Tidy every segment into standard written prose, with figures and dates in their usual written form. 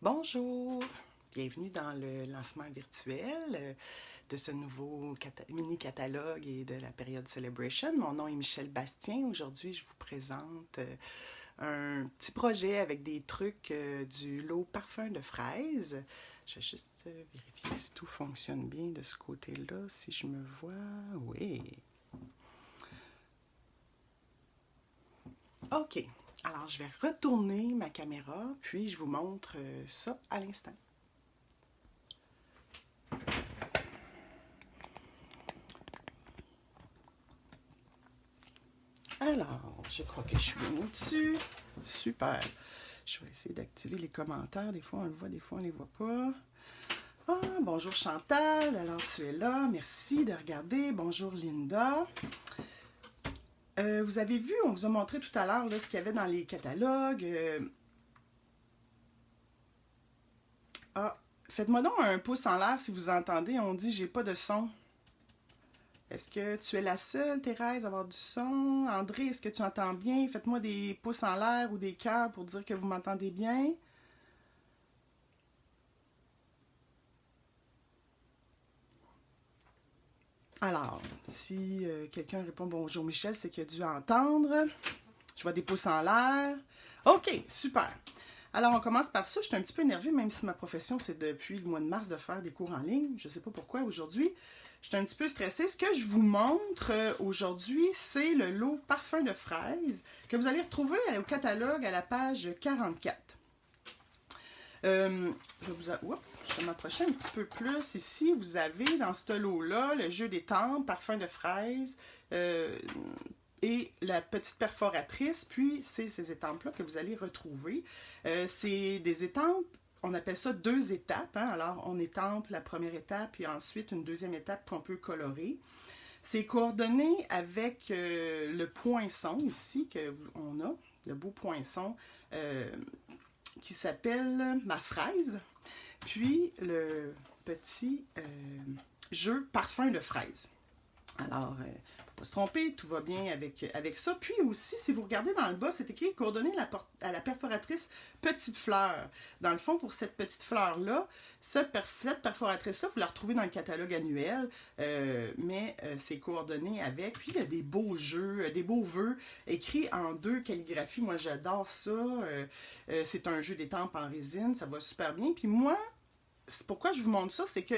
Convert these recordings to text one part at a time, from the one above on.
Bonjour, bienvenue dans le lancement virtuel de ce nouveau mini-catalogue et de la période Celebration. Mon nom est Michel Bastien. Aujourd'hui, je vous présente un petit projet avec des trucs du lot parfum de fraise. Je vais juste vérifier si tout fonctionne bien de ce côté-là, si je me vois. Oui. OK. Alors, je vais retourner ma caméra, puis je vous montre ça à l'instant. Alors, je crois que je suis bien au-dessus. Super. Je vais essayer d'activer les commentaires. Des fois, on le voit, des fois, on ne les voit pas. Ah, bonjour Chantal. Alors, tu es là. Merci de regarder. Bonjour Linda. Vous avez vu, on vous a montré tout à l'heure ce qu'il y avait dans les catalogues. Faites-moi donc un pouce en l'air si vous entendez. On dit j'ai pas de son. Est-ce que tu es la seule, Thérèse, à avoir du son? André, est-ce que tu entends bien? Faites-moi des pouces en l'air ou des cœurs pour dire que vous m'entendez bien. Alors, si quelqu'un répond bonjour Michel, c'est qu'il a dû entendre. Je vois des pouces en l'air. OK, super. Alors, on commence par ça. Je suis un petit peu énervée, même si ma profession, c'est depuis le mois de mars de faire des cours en ligne. Je ne sais pas pourquoi aujourd'hui. Je suis un petit peu stressée. Ce que je vous montre aujourd'hui, c'est le lot parfum de fraise que vous allez retrouver au catalogue à la page 44. Je vais m'approcher un petit peu plus. Ici, vous avez dans ce lot-là le jeu d'étampes, parfum de fraise et la petite perforatrice. Puis, c'est ces étampes-là que vous allez retrouver. C'est des étampes, on appelle ça 2 étapes. Hein? Alors, on étampe la première étape, puis ensuite une deuxième étape qu'on peut colorer. C'est coordonné avec le poinçon ici qu'on a, le beau poinçon qui s'appelle ma fraise. Puis le petit jeu parfum de fraise. Alors, il ne faut pas se tromper, tout va bien avec ça. Puis aussi, si vous regardez dans le bas, c'est écrit coordonné à la perforatrice petite fleur. Dans le fond, pour cette petite fleur-là, cette perforatrice-là, vous la retrouvez dans le catalogue annuel, mais c'est coordonné avec. Puis il y a des beaux jeux, des beaux vœux écrits en 2 calligraphies. Moi, j'adore ça. C'est un jeu d'étampes en résine, ça va super bien. Puis moi, pourquoi je vous montre ça, c'est que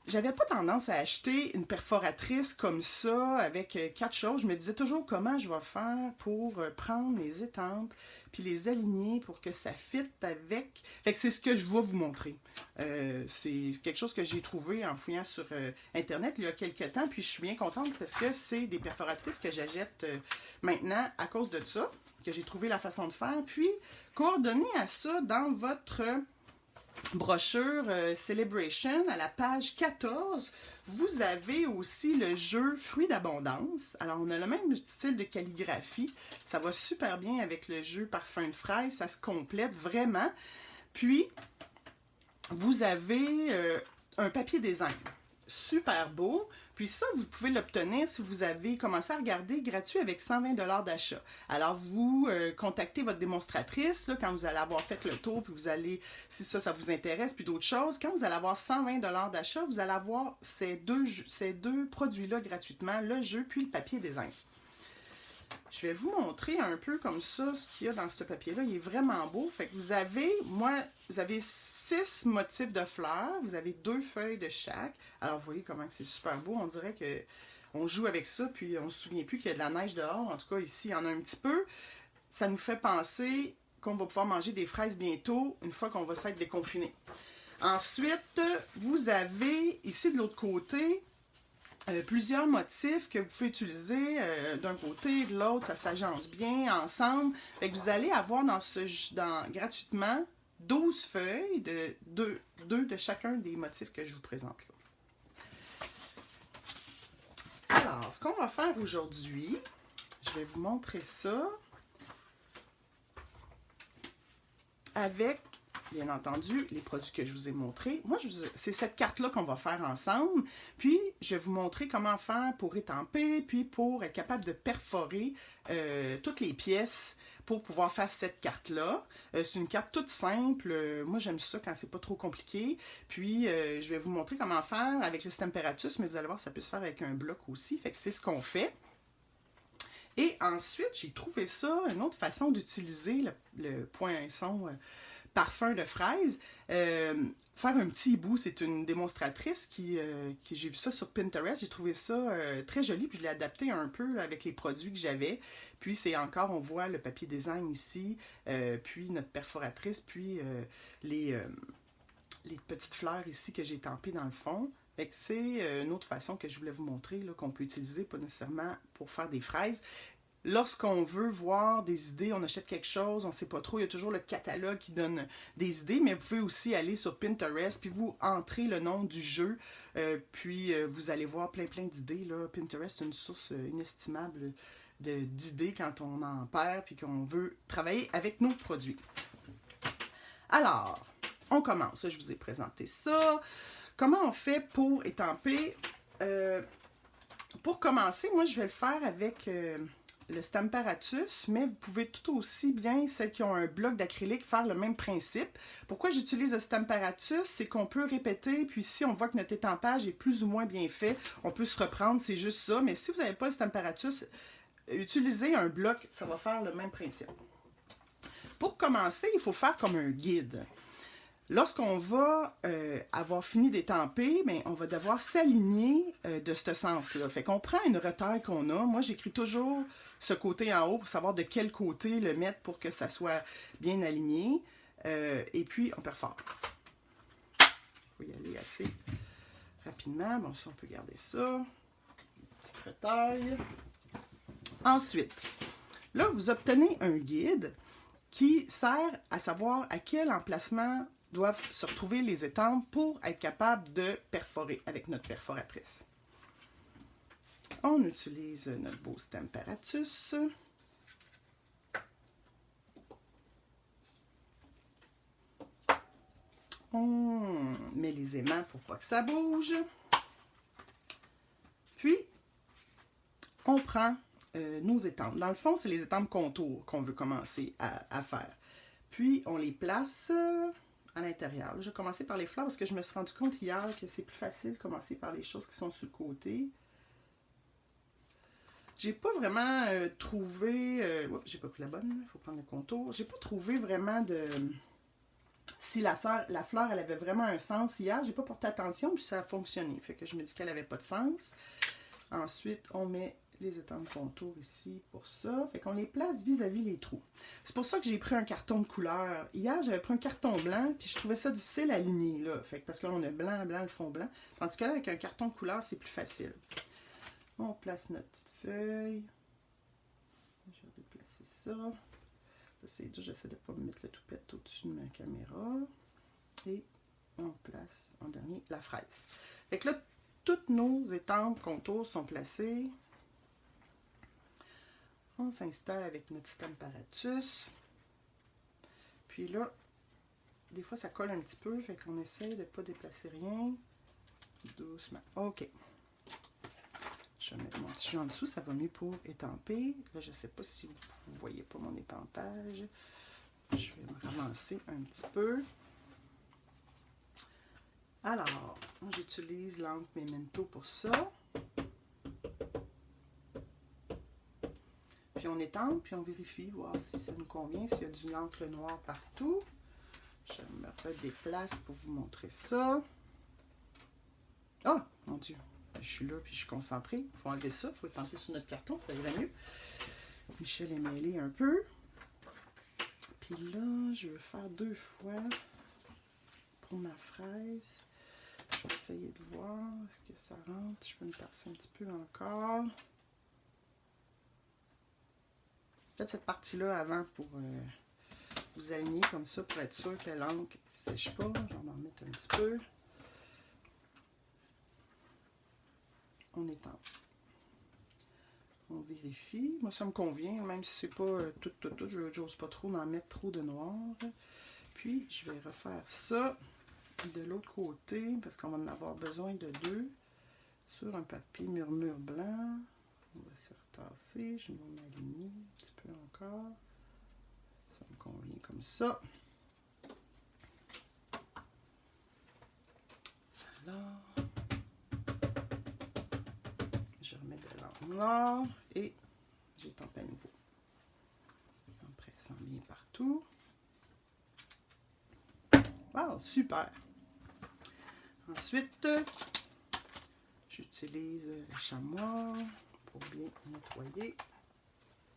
j'avais pas tendance à acheter une perforatrice comme ça avec 4 choses. Je me disais toujours comment je vais faire pour prendre les étampes puis les aligner pour que ça fitte avec. Fait que c'est ce que je vais vous montrer. C'est quelque chose que j'ai trouvé en fouillant sur Internet il y a quelques temps, puis je suis bien contente parce que c'est des perforatrices que j'achète maintenant à cause de ça, que j'ai trouvé la façon de faire. Puis, coordonné à ça dans votre brochure Celebration, à la page 14, vous avez aussi le jeu Fruits d'abondance. Alors, on a le même style de calligraphie. Ça va super bien avec le jeu Parfum de fraise. Ça se complète vraiment. Puis, vous avez un papier design. Super beau. Puis ça, vous pouvez l'obtenir si vous avez commencé à regarder gratuit avec 120 $ d'achat. Alors, vous contactez votre démonstratrice là, quand vous allez avoir fait le tour, puis vous allez, si ça vous intéresse, puis d'autres choses, quand vous allez avoir 120 $ d'achat, vous allez avoir ces deux produits-là gratuitement, le jeu puis le papier design. Je vais vous montrer un peu comme ça ce qu'il y a dans ce papier-là. Il est vraiment beau. Fait que vous avez 6 motifs de fleurs. Vous avez 2 feuilles de chaque. Alors, vous voyez comment c'est super beau. On dirait qu'on joue avec ça, puis on ne se souvient plus qu'il y a de la neige dehors. En tout cas, ici, il y en a un petit peu. Ça nous fait penser qu'on va pouvoir manger des fraises bientôt, une fois qu'on va s'être déconfiné. Ensuite, vous avez ici de l'autre côté plusieurs motifs que vous pouvez utiliser d'un côté, de l'autre, ça s'agence bien ensemble. Fait que vous allez avoir gratuitement 12 feuilles de 2 de chacun des motifs que je vous présente là. Alors, ce qu'on va faire aujourd'hui, je vais vous montrer ça avec bien entendu, les produits que je vous ai montrés. Moi, c'est cette carte-là qu'on va faire ensemble. Puis, je vais vous montrer comment faire pour étamper, puis pour être capable de perforer toutes les pièces pour pouvoir faire cette carte-là. C'est une carte toute simple. Moi, j'aime ça quand c'est pas trop compliqué. Puis, je vais vous montrer comment faire avec le Stamparatus, mais vous allez voir, ça peut se faire avec un bloc aussi. Fait que c'est ce qu'on fait. Et ensuite, j'ai trouvé ça, une autre façon d'utiliser le poinçon parfum de fraise. Faire un petit hibou, c'est une démonstratrice qui j'ai vu ça sur Pinterest. J'ai trouvé ça très joli, puis je l'ai adapté un peu là, avec les produits que j'avais. Puis c'est encore, on voit le papier design ici, puis notre perforatrice, puis les petites fleurs ici que j'ai estampées dans le fond. C'est une autre façon que je voulais vous montrer qu'on peut utiliser, pas nécessairement pour faire des fraises. Lorsqu'on veut voir des idées, on achète quelque chose, on ne sait pas trop, il y a toujours le catalogue qui donne des idées, mais vous pouvez aussi aller sur Pinterest, puis vous entrez le nom du jeu, puis vous allez voir plein d'idées. Pinterest est une source inestimable d'idées quand on en perd, puis qu'on veut travailler avec nos produits. Alors, on commence. Je vous ai présenté ça. Comment on fait pour étamper? Pour commencer, moi, je vais le faire avec le Stamparatus, mais vous pouvez tout aussi bien, celles qui ont un bloc d'acrylique, faire le même principe. Pourquoi j'utilise le Stamparatus? C'est qu'on peut répéter, puis si on voit que notre étampage est plus ou moins bien fait, on peut se reprendre, c'est juste ça. Mais si vous n'avez pas le Stamparatus, utilisez un bloc, ça va faire le même principe. Pour commencer, il faut faire comme un guide. Lorsqu'on va avoir fini d'étamper, on va devoir s'aligner de ce sens-là. Fait qu'on prend une retaille qu'on a. Moi, j'écris toujours ce côté en haut pour savoir de quel côté le mettre pour que ça soit bien aligné. Et puis, on perfore. Il faut y aller assez rapidement. Bon, ça, on peut garder ça. Petite retaille. Ensuite, là, vous obtenez un guide qui sert à savoir à quel emplacement doivent se retrouver les étampes pour être capable de perforer avec notre perforatrice. On utilise notre beau Stamparatus. On met les aimants pour pas que ça bouge. Puis, on prend nos étampes. Dans le fond, c'est les étampes contours qu'on veut commencer à faire. Puis, on les place à l'intérieur. Je vais commencer par les fleurs parce que je me suis rendu compte hier que c'est plus facile de commencer par les choses qui sont sur le côté. J'ai pas vraiment trouvé... j'ai pas pris la bonne, il faut prendre le contour. J'ai pas trouvé vraiment de... Si la fleur, elle avait vraiment un sens hier, j'ai pas porté attention, puis ça a fonctionné. Fait que je me dis qu'elle avait pas de sens. Ensuite, on met les étampes contour ici pour ça. Fait qu'on les place vis-à-vis les trous. C'est pour ça que j'ai pris un carton de couleur. Hier, j'avais pris un carton blanc, puis je trouvais ça difficile à aligner, là. Fait que parce que là, on a blanc, le fond blanc. Tandis que là, avec un carton de couleur, c'est plus facile. On place notre petite feuille. Je vais déplacer ça. J'essaie de ne pas me mettre le toupette au-dessus de ma caméra. Et on place en dernier la fraise. Fait que là, toutes nos étampes contours sont placées. On s'installe avec notre Stamparatus. Puis là, des fois ça colle un petit peu, fait qu'on essaie de ne pas déplacer rien. Doucement. OK. Je vais mettre mon petit jeu en dessous, ça va mieux pour étamper. Là, je ne sais pas si vous ne voyez pas mon étampage. Je vais me ramasser un petit peu. Alors, moi j'utilise l'encre Memento pour ça. Puis on étampe, puis on vérifie, voir si ça nous convient, s'il y a du encre noire partout. Je me redéplace pour vous montrer ça. Oh, mon Dieu! Je suis là, puis je suis concentrée. Il faut enlever ça, il faut étamper sur notre carton, ça irait mieux. Michel est mêlé un peu. Puis là, je veux faire 2 fois pour ma fraise. Je vais essayer de voir, est-ce que ça rentre? Je peux me passer un petit peu encore. Faites cette partie-là avant pour vous aligner comme ça, pour être sûr que l'encre ne sèche pas. Je vais en remettre un petit peu. On étampe. On vérifie. Moi, ça me convient, même si c'est pas tout. Je n'ose pas trop en mettre trop de noir. Puis, je vais refaire ça de l'autre côté, parce qu'on va en avoir besoin de 2. Sur un papier murmure blanc. On va s'y retasser. Je vais m'aligner un petit peu encore. Ça me convient comme ça. Alors, je remets de l'encre noire et j'étampe à nouveau. En pressant bien partout. Wow, super! Ensuite, j'utilise le chamois pour bien nettoyer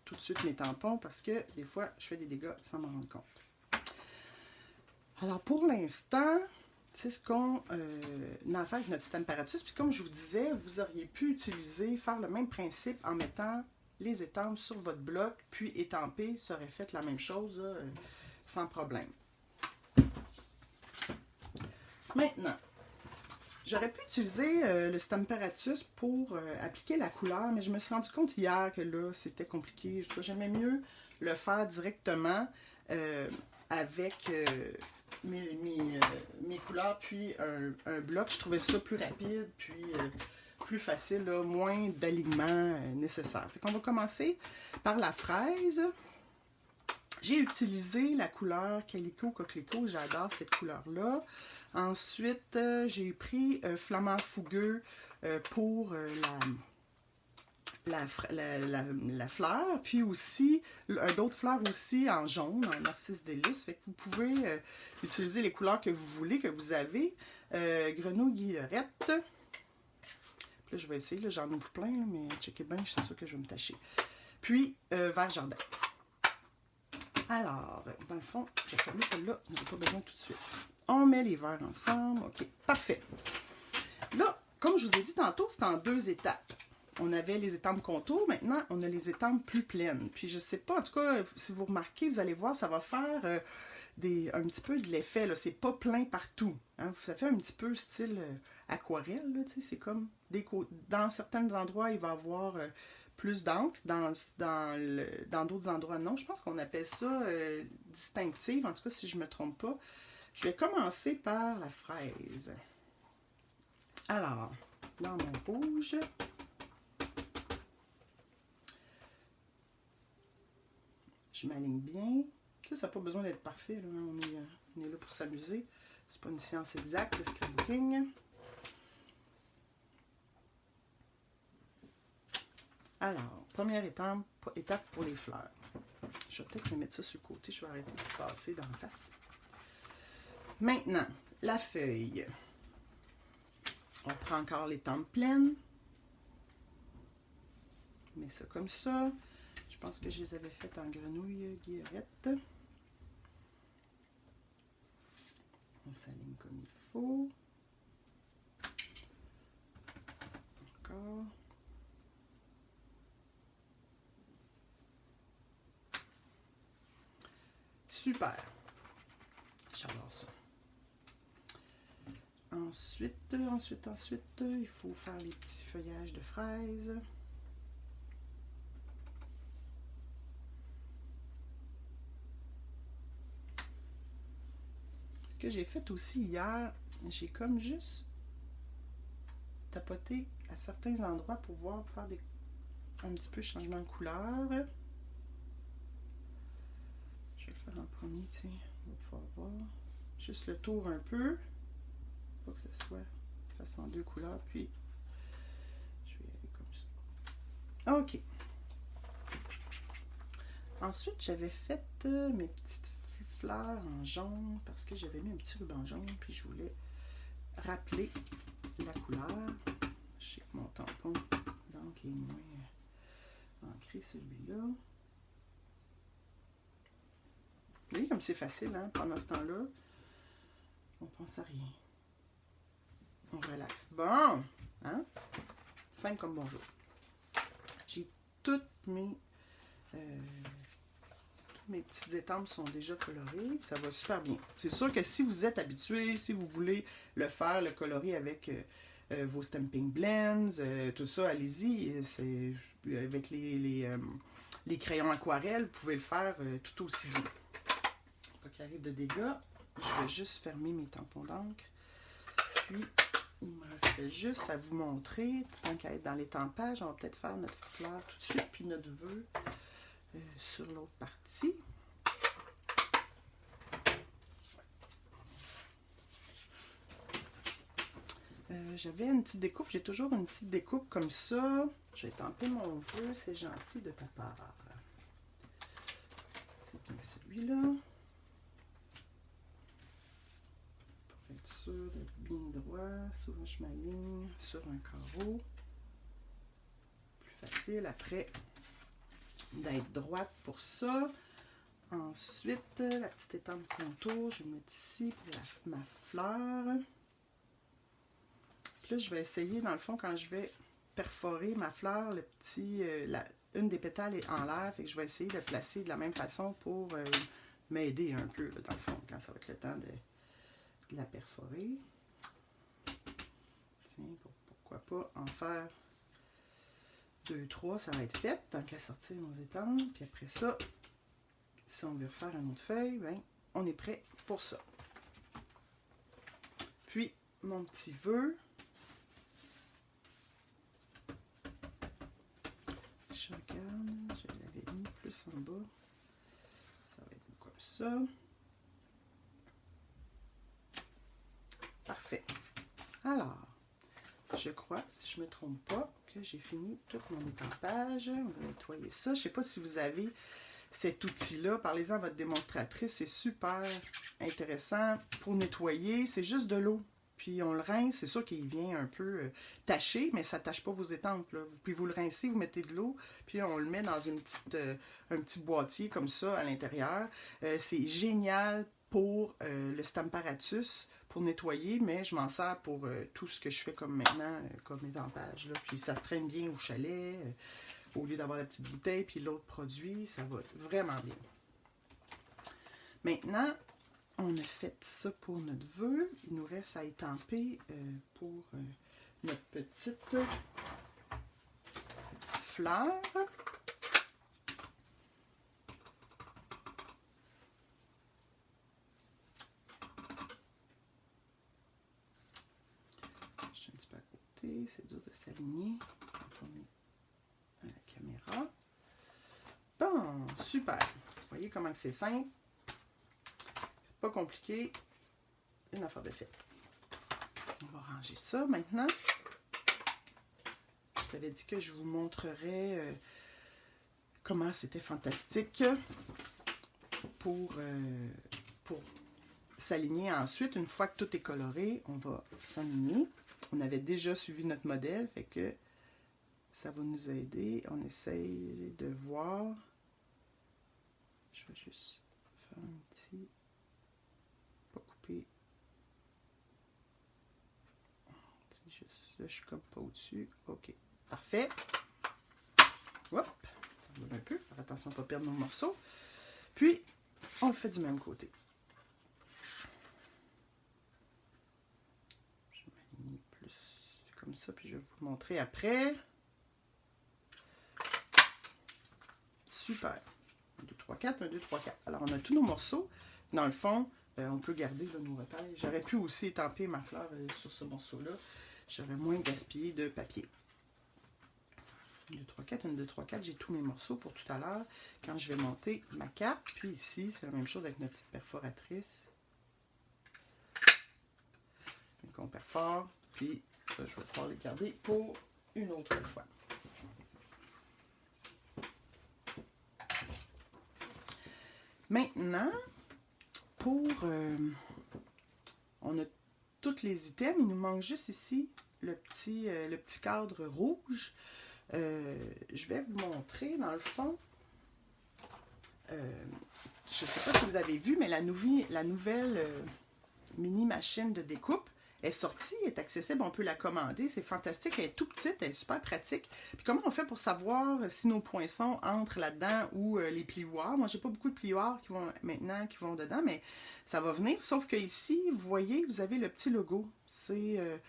tout de suite mes tampons parce que des fois, je fais des dégâts sans m'en rendre compte. Alors, pour l'instant, c'est ce qu'on a fait avec notre système Paratus. Puis comme je vous disais, vous auriez pu faire le même principe en mettant les étampes sur votre bloc, puis étamper, ça aurait fait la même chose là, sans problème. Maintenant, j'aurais pu utiliser le système Paratus pour appliquer la couleur, mais je me suis rendu compte hier que là, c'était compliqué. J'aimais mieux le faire directement avec mes couleurs, puis un bloc. Je trouvais ça plus rapide, puis plus facile, là, moins d'alignement nécessaire. Fait qu'on va commencer par la fraise. J'ai utilisé la couleur Calico Coquelicot, j'adore cette couleur-là. Ensuite, j'ai pris Flamant Fougueux pour la fleur, puis aussi d'autres fleurs aussi en jaune, en narcisse délice. Fait que vous pouvez utiliser les couleurs que vous voulez, que vous avez. Grenouille guillerette. Là, je vais essayer, j'en ouvre plein, mais checkez bien, c'est sûr que je vais me tâcher. Puis, vert jardin. Alors, dans le fond, j'ai fermé celle-là, on n'a pas besoin tout de suite. On met les verres ensemble. OK, parfait. Là, comme je vous ai dit tantôt, c'est en 2 étapes. On avait les étampes contours, maintenant, on a les étampes plus pleines. Puis, je ne sais pas, en tout cas, si vous remarquez, vous allez voir, ça va faire un petit peu de l'effet. C'est pas plein partout. Hein? Ça fait un petit peu style aquarelle. C'est comme, dans certains endroits, il va y avoir plus d'encre, dans d'autres endroits, non. Je pense qu'on appelle ça distinctive, en tout cas, si je ne me trompe pas. Je vais commencer par la fraise. Alors, dans mon rouge, je m'aligne bien. Ça n'a pas besoin d'être parfait, là. On est là pour s'amuser. C'est pas une science exacte, le scrapbooking. Alors, première étape pour les fleurs. Je vais peut-être me mettre ça sur le côté. Je vais arrêter de passer dans la face. Maintenant, la feuille. On prend encore les tempes pleines. On met ça comme ça. Je pense que je les avais faites en grenouille guillerette. On s'aligne comme il faut. Encore. Super. J'adore ça. Ensuite, il faut faire les petits feuillages de fraises. Ce que j'ai fait aussi hier, j'ai comme juste tapoté à certains endroits pour voir, pour faire un petit peu de changement de couleur. Je vais le faire en premier, tiens, on va pouvoir voir. Juste le tour un peu. Pour que ce soit fasse en 2 couleurs, puis je vais y aller comme ça. OK. Ensuite, j'avais fait mes petites fleurs en jaune parce que j'avais mis un petit ruban jaune, puis je voulais rappeler la couleur. Je sais que mon tampon donc est moins ancré celui-là. Vous voyez comme c'est facile, hein? Pendant ce temps-là, on pense à rien. On relaxe. Bon, hein? Simple comme bonjour. J'ai toutes mes petites étampes sont déjà colorées. Ça va super bien. C'est sûr que si vous êtes habitué, si vous voulez le faire, le colorer avec vos Stampin' Blends, tout ça, allez-y. C'est avec les crayons aquarelles, vous pouvez le faire tout aussi bien. Pas qu'il arrive de dégâts. je vais juste fermer mes tampons d'encre. Puis, il me resterait juste à vous montrer, tant qu'à être dans l'étampage, on va peut-être faire notre fleur tout de suite, puis notre vœu sur l'autre partie. J'avais une petite découpe, j'ai toujours une petite découpe comme ça. Je vais tamper mon vœu, c'est gentil de ta part. C'est bien celui-là. Pour être sûr d'être bien droit, souvent je m'aligne sur un carreau. Plus facile après d'être droite pour ça. Ensuite, la petite étampe contour, je vais mettre ici pour ma fleur. Puis là, je vais essayer, dans le fond, quand je vais perforer ma fleur, le petit, une des pétales est en l'air, fait que je vais essayer de le placer de la même façon pour m'aider un peu, là, dans le fond, quand ça va être le temps de la perforer. Tiens, pourquoi pas en faire 2, 3, ça va être fait, tant qu'à sortir nos étampes. Puis après ça, si on veut refaire une autre feuille, ben, on est prêt pour ça. Puis, mon petit vœu. Je regarde, je l'avais mis plus en bas. Ça va être comme ça. Parfait. Alors, je crois, si je ne me trompe pas, que j'ai fini tout mon étampage. On va nettoyer ça. Je ne sais pas si vous avez cet outil-là. Parlez-en à votre démonstratrice. C'est super intéressant pour nettoyer. C'est juste de l'eau. Puis on le rince. C'est sûr qu'il vient un peu taché, mais ça ne tâche pas vos étampes, là. Puis vous le rincez, vous mettez de l'eau, puis on le met dans une petite, un petit boîtier comme ça à l'intérieur. C'est génial pour le Stamparatus, pour nettoyer, mais je m'en sers pour tout ce que je fais comme maintenant, comme étampage, là. Puis ça se traîne bien au chalet, au lieu d'avoir la petite bouteille, puis l'autre produit, ça va vraiment bien. Maintenant, on a fait ça pour notre vœu. Il nous reste à étamper pour notre petite fleur. Je suis un petit peu à côté, c'est dur de s'aligner quand on est à la caméra. Bon, super. Vous voyez comment c'est simple. C'est pas compliqué. Une affaire de fait. On va ranger ça maintenant. Je vous avais dit que je vous montrerais comment c'était fantastique pour s'aligner ensuite. Une fois que tout est coloré, on va s'aligner. On avait déjà suivi notre modèle, fait que ça va nous aider. On essaye de voir. Je vais juste faire un petit... pas couper. C'est juste là, je suis comme pas au-dessus. OK, parfait. Hop, ça roule un peu. Faire attention à ne pas perdre nos morceaux. Puis, on le fait du même côté. Je vais m'aligner plus comme ça, puis je vais vous montrer après. Super. 1, 2, 3, 4, 1, 2, 3, 4. Alors, on a tous nos morceaux. Dans le fond, on peut garder là, nos retailles. J'aurais pu aussi étamper ma fleur sur ce morceau-là. J'aurais moins gaspillé de papier. 1, 2, 3, 4, 1, 2, 3, 4. J'ai tous mes morceaux pour tout à l'heure. Quand je vais monter ma cape. Puis ici, c'est la même chose avec notre petite perforatrice. Donc, on perfore. Puis, je vais pouvoir les garder pour une autre fois. Maintenant, pour... on a tous les items. Il nous manque juste ici le petit cadre rouge. Je vais vous montrer, dans le fond, je ne sais pas si vous avez vu, mais la nouvelle mini machine de découpe est sortie, est accessible, on peut la commander, c'est fantastique, elle est tout petite, elle est super pratique. Puis comment on fait pour savoir si nos poinçons entrent là-dedans ou les plioirs? Moi, j'ai pas beaucoup de plioirs qui vont dedans, mais ça va venir, sauf que ici, vous voyez, vous avez le petit logo. C'est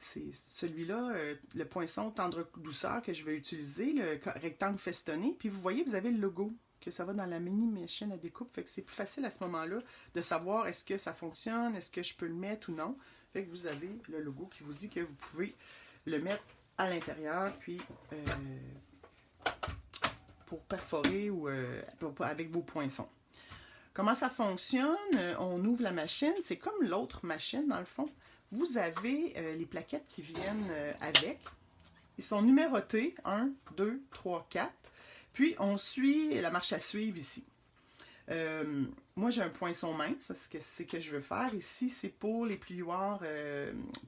c'est celui-là, le poinçon tendre douceur que je vais utiliser, le rectangle festonné. Puis vous voyez, vous avez le logo que ça va dans la mini machine à découpe. Fait que c'est plus facile à ce moment-là de savoir est-ce que ça fonctionne, est-ce que je peux le mettre ou non. Fait que vous avez le logo qui vous dit que vous pouvez le mettre à l'intérieur, puis pour perforer ou avec vos poinçons. Comment ça fonctionne? On ouvre la machine. C'est comme l'autre machine, dans le fond. Vous avez les plaquettes qui viennent avec. Ils sont numérotés. 1, 2, 3, 4. Puis, on suit la marche à suivre ici. Moi, j'ai un poinçon mince. C'est ce que je veux faire. Ici, c'est pour les plioirs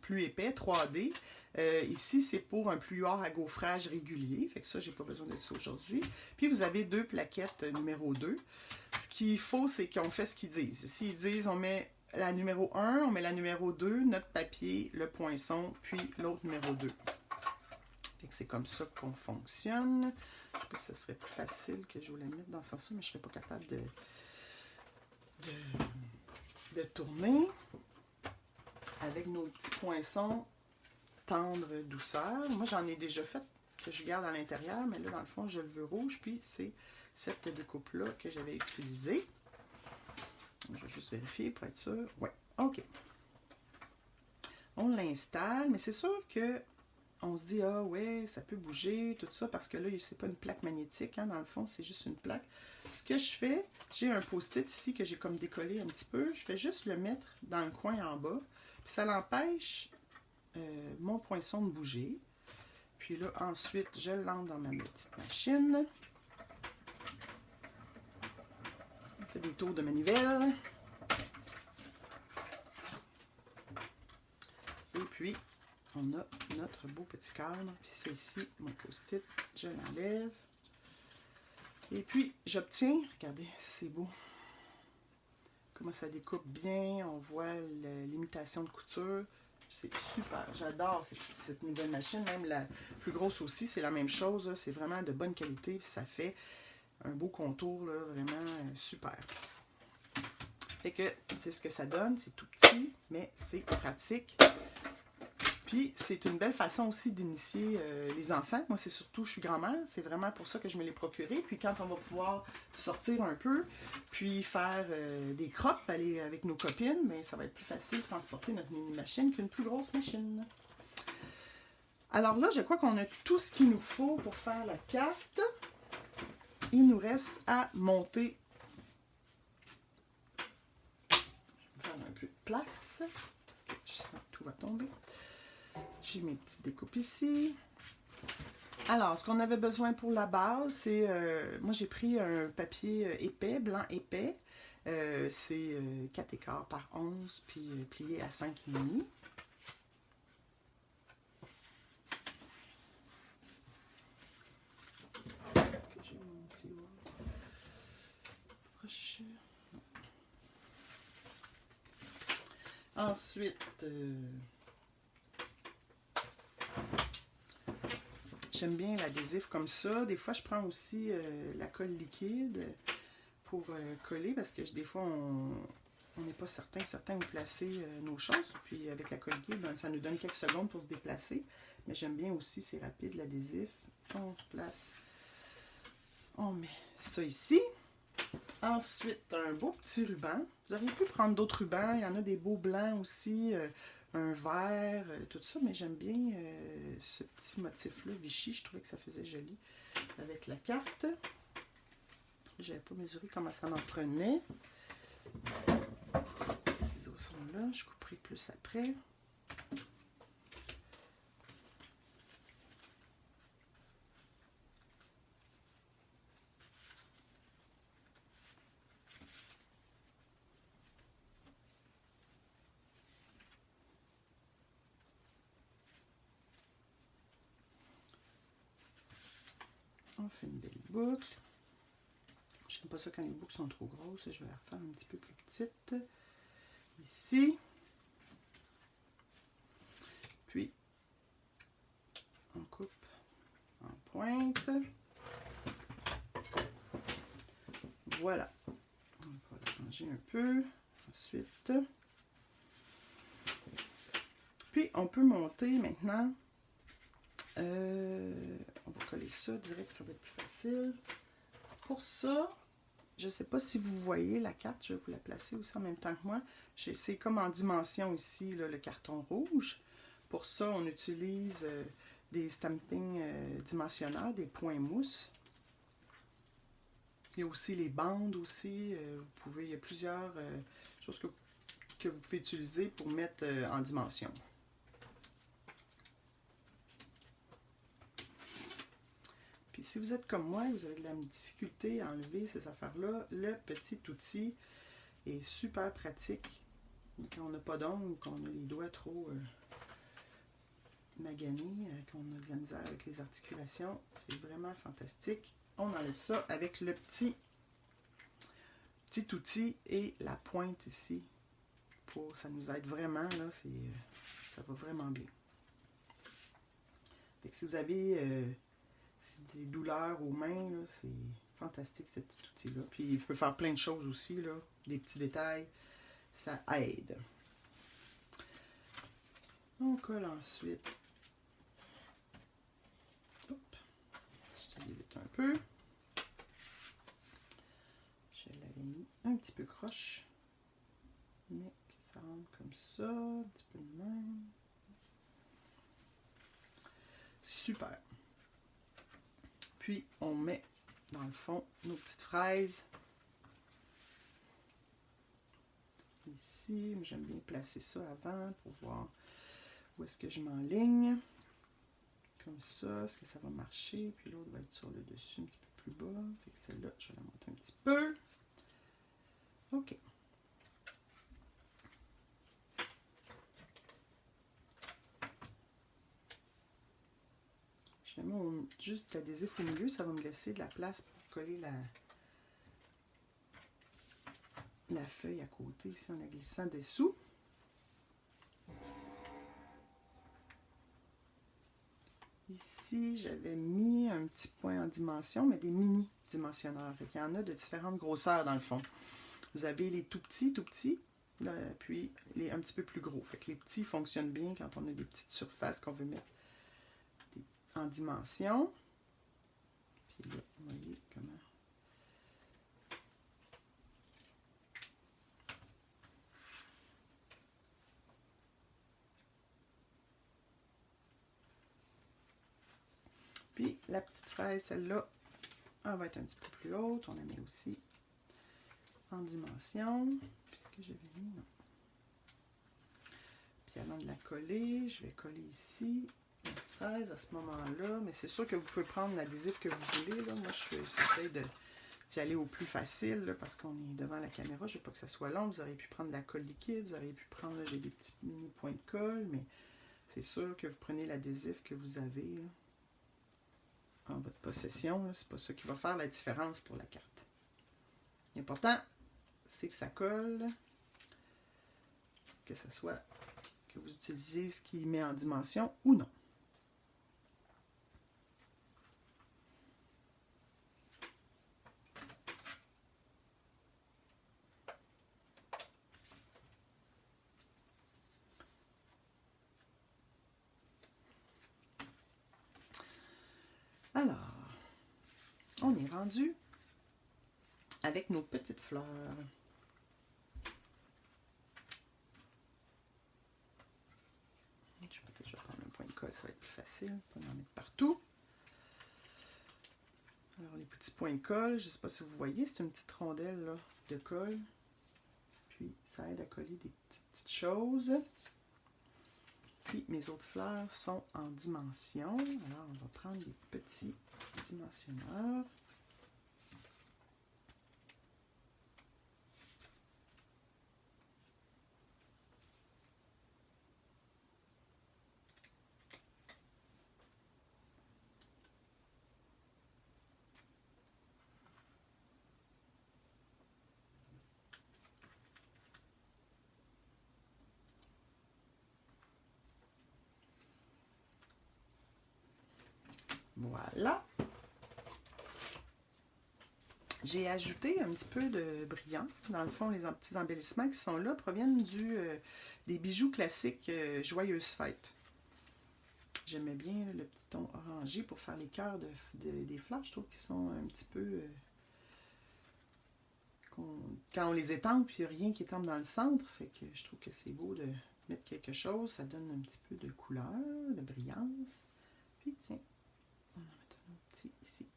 plus épais, 3D. Ici, c'est pour un plioir à gaufrage régulier. Fait que ça, j'ai pas besoin de ça aujourd'hui. Puis, vous avez 2 plaquettes numéro 2. Ce qu'il faut, c'est qu'on fait ce qu'ils disent. S'ils disent, on met la numéro 1, on met la numéro 2, notre papier, le poinçon, puis l'autre numéro 2. Fait que c'est comme ça qu'on fonctionne. Je sais pas si ce serait plus facile que je vous la mette dans ce sens-là, mais je serais pas capable de tourner. Avec nos petits poinçons tendre douceur. Moi, j'en ai déjà fait que je garde à l'intérieur, mais là, dans le fond, je le veux rouge, puis c'est cette découpe-là que j'avais utilisée. Je vais juste vérifier pour être sûr. Oui, OK. On l'installe, mais c'est sûr que on se dit, ah ouais, ça peut bouger, tout ça, parce que là, c'est pas une plaque magnétique, hein, dans le fond, c'est juste une plaque. Ce que je fais, j'ai un post-it ici que j'ai comme décollé un petit peu. Je fais juste le mettre dans le coin en bas, puis ça l'empêche mon poinçon de bouger. Puis là, ensuite, je l'entre dans ma petite machine. On fait des tours de manivelle. Et puis, on a notre beau petit cadre. Puis c'est ici, mon post-it. Je l'enlève. Et puis, j'obtiens, regardez, c'est beau. Comment ça découpe bien. On voit l'imitation de couture. C'est super. J'adore cette nouvelle machine. Même la plus grosse aussi, c'est la même chose. C'est vraiment de bonne qualité. Ça fait un beau contour, là, vraiment super. Fait que c'est ce que ça donne. C'est tout petit, mais c'est pratique. Puis, c'est une belle façon aussi d'initier les enfants. Moi, c'est surtout, je suis grand-mère, c'est vraiment pour ça que je me l'ai procuré. Puis, quand on va pouvoir sortir un peu, puis faire des croppes, aller avec nos copines, mais ça va être plus facile de transporter notre mini-machine qu'une plus grosse machine. Alors là, je crois qu'on a tout ce qu'il nous faut pour faire la carte. Il nous reste à monter. Je vais faire un peu de place, parce que je sens que tout va tomber. J'ai mes petites découpes ici. Alors, ce qu'on avait besoin pour la base, c'est... moi, j'ai pris un papier épais, blanc épais. C'est 4 écarts par 11, puis plié à 5,5. Est-ce que j'ai mon plioir? Ensuite... j'aime bien l'adhésif comme ça. Des fois, je prends aussi la colle liquide pour coller parce que des fois, on n'est pas certain où placer nos choses. Puis avec la colle liquide, ben, ça nous donne quelques secondes pour se déplacer. Mais j'aime bien aussi, c'est rapide l'adhésif. On se place. On met ça ici. Ensuite, un beau petit ruban. Vous auriez pu prendre d'autres rubans. Il y en a des beaux blancs aussi. Un vert, tout ça, mais j'aime bien ce petit motif-là, Vichy. Je trouvais que ça faisait joli avec la carte. Je n'avais pas mesuré comment ça m'en prenait. Les ciseaux sont là, je couperai plus après. On fait une belle boucle. Je n'aime pas ça quand les boucles sont trop grosses. Je vais la refaire un petit peu plus petite. Ici. Puis, on coupe en pointe. Voilà. On va la ranger un peu. Ensuite. Puis, on peut monter maintenant. On va coller ça direct, ça va être plus facile. Pour ça, je ne sais pas si vous voyez la carte, je vais vous la placer aussi en même temps que moi. C'est comme en dimension ici, là, le carton rouge. Pour ça, on utilise des stampings dimensionneurs, des points mousse. Il y a aussi les bandes aussi. Il y a plusieurs choses que vous pouvez utiliser pour mettre en dimension. Puis si vous êtes comme moi et vous avez de la difficulté à enlever ces affaires-là, le petit outil est super pratique. Quand on n'a pas d'ongles, qu'on a les doigts trop maganés, qu'on a de la misère avec les articulations, c'est vraiment fantastique. On enlève ça avec le petit outil et la pointe ici. Ça nous aide vraiment, là, ça va vraiment bien. Fait que si vous avez des douleurs aux mains, c'est fantastique ce petit outil-là. Puis il peut faire plein de choses aussi, là, des petits détails, ça aide. On colle ensuite. Hop. Je l'évite un peu. Je l'avais mis un petit peu croche, mais que ça rentre comme ça, un petit peu de même. Super. Puis on met dans le fond nos petites fraises. Ici, j'aime bien placer ça avant pour voir où est-ce que je m'enligne. Comme ça, est-ce que ça va marcher? Puis l'autre va être sur le dessus un petit peu plus bas. Fait que celle-là, je vais la monter un petit peu. OK. Je mets juste l'adhésif au milieu, ça va me laisser de la place pour coller la feuille à côté ici en la glissant dessous. Ici, j'avais mis un petit point en dimension, mais des mini dimensionneurs. Il y en a de différentes grosseurs dans le fond. Vous avez les tout petits, puis les un petit peu plus gros. Fait que les petits fonctionnent bien quand on a des petites surfaces qu'on veut mettre en dimension. Puis là, vous voyez comment. Puis la petite fraise, celle-là, elle va être un petit peu plus haute. On la met aussi en dimension. Puisque j'avais mis, non. Puis avant de la coller, je vais coller ici la fraise à ce moment-là. Mais c'est sûr que vous pouvez prendre l'adhésif que vous voulez. Là. Moi, j'essaie d'y aller au plus facile là, parce qu'on est devant la caméra. Je ne veux pas que ça soit long. Vous auriez pu prendre de la colle liquide. Vous auriez pu prendre, j'ai des petits mini points de colle. Mais c'est sûr que vous prenez l'adhésif que vous avez là, en votre possession. C'est pas ça qui va faire la différence pour la carte. L'important, c'est que ça colle, que ça soit, que vous utilisiez ce qui met en dimension ou non. Alors, on est rendu avec nos petites fleurs. Je vais prendre un point de colle, ça va être plus facile pour en mettre partout. Alors, les petits points de colle, je ne sais pas si vous voyez, c'est une petite rondelle là, de colle. Puis, ça aide à coller des petites choses. Puis, mes autres fleurs sont en dimension. Alors, on va prendre des petits dimensionneurs. Voilà. J'ai ajouté un petit peu de brillant. Dans le fond, les petits embellissements qui sont là proviennent des bijoux classiques Joyeuse Fête. J'aimais bien le petit ton orangé pour faire les cœurs des fleurs. Je trouve qu'ils sont un petit peu quand on les étampe, puis il n'y a rien qui étampe dans le centre. Fait que je trouve que c'est beau de mettre quelque chose. Ça donne un petit peu de couleur, de brillance. Puis tiens, on va mettre un autre petit ici.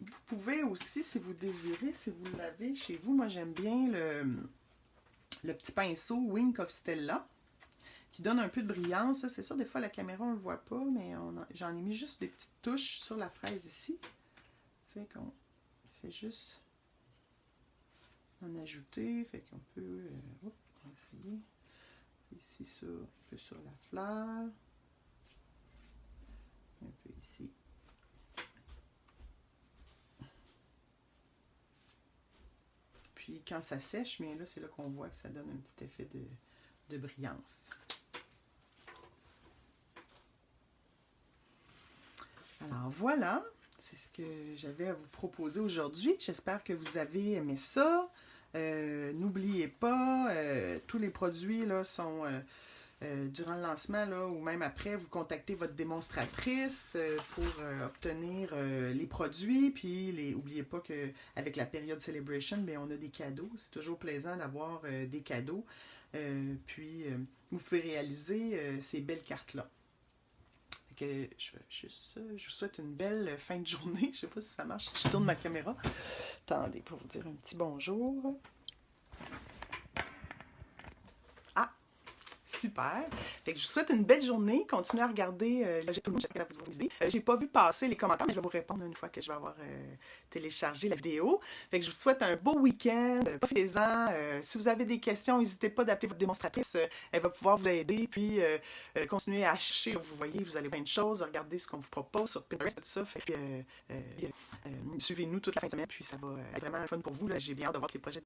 Vous pouvez aussi, si vous désirez, si vous l'avez chez vous, moi j'aime bien le petit pinceau Wink of Stella, qui donne un peu de brillance. C'est sûr, des fois, la caméra, on ne le voit pas, mais j'en ai mis juste des petites touches sur la fraise ici. Fait qu'on fait juste en ajouter. Fait qu'on peut... on va essayer. Ici, ça, un peu sur la fleur. Un peu ici. Puis quand ça sèche, bien là, c'est là qu'on voit que ça donne un petit effet de brillance. Alors voilà, c'est ce que j'avais à vous proposer aujourd'hui. J'espère que vous avez aimé ça. N'oubliez pas, tous les produits là, sont durant le lancement là, ou même après, vous contactez votre démonstratrice pour obtenir les produits. Puis n'oubliez pas qu'avec la période Celebration, bien, on a des cadeaux. C'est toujours plaisant d'avoir des cadeaux. Puis vous pouvez réaliser ces belles cartes-là. Je vous souhaite une belle fin de journée. Je ne sais pas si ça marche si je tourne ma caméra. Attendez, pour vous dire un petit bonjour. Ah, super. Fait que je vous souhaite une belle journée. Continuez à regarder le tout le monde. J'espère que vous avez des idées. J'ai pas vu passer les commentaires, mais je vais vous répondre une fois que je vais avoir téléchargé la vidéo. Fait que je vous souhaite un beau week-end. Profitez-en. Si vous avez des questions, n'hésitez pas d'appeler votre démonstratrice. Elle va pouvoir vous aider. Puis continuez à chercher. Vous voyez, vous allez voir une chose. Regardez ce qu'on vous propose sur Pinterest, tout ça. Fait que suivez-nous toute la fin de semaine. Puis ça va être vraiment fun pour vous. J'ai bien hâte de voir les projets